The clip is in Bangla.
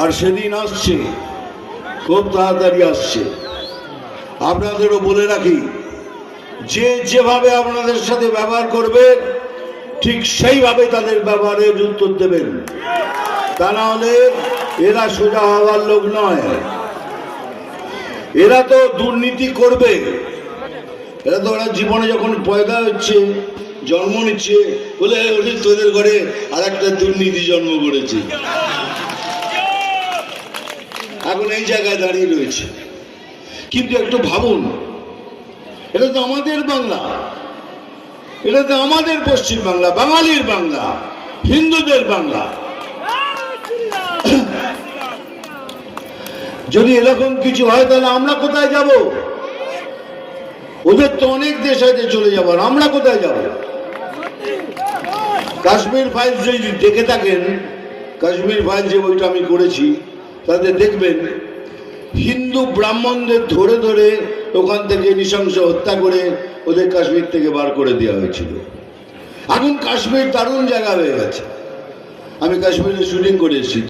আর সেদিন আসছে, খুব তাড়াতাড়ি আসছে। আপনাদেরও বলে রাখি, যে যেভাবে আপনাদের সাথে ব্যবহার করবে ঠিক সেইভাবে তাদের ব্যবহারের উত্তর দেবেন। তা না হলে এরা সোজা হওয়ার লোক নয়। এরা তো দুর্নীতি করবে। এরা তো ওরা জীবনে যখন পয়দা হচ্ছে, জন্ম নিচ্ছে, বলে ওদের তোদের ঘরে আর একটা দুর্নীতি জন্ম করেছে, এখন এই জায়গায় দাঁড়িয়ে রয়েছে। কিন্তু একটু ভাবুন, এটা তো আমাদের বাংলা, এটা তো আমাদের পশ্চিম বাংলা, বাঙালির বাংলা, হিন্দুদের বাংলা। যদি এরকম কিছু হয় তাহলে আমরা কোথায় যাব? ওদের তো অনেক দেশ আছে চলে যাবার, আমরা কোথায় যাব? কাশ্মীর ফাইল যদি দেখে থাকেন, কাশ্মীর ফাইল যে বইটা আমি করেছি, তাতে দেখবেন হিন্দু ব্রাহ্মণদের ধরে ধরে ওখান থেকে নৃশংস হত্যা করে ওদের কাশ্মীর থেকে বার করে দেওয়া হয়েছিল। এখন কাশ্মীর দারুণ জায়গা হয়ে গেছে। আমি কাশ্মীরে শুটিং করে এসেছি।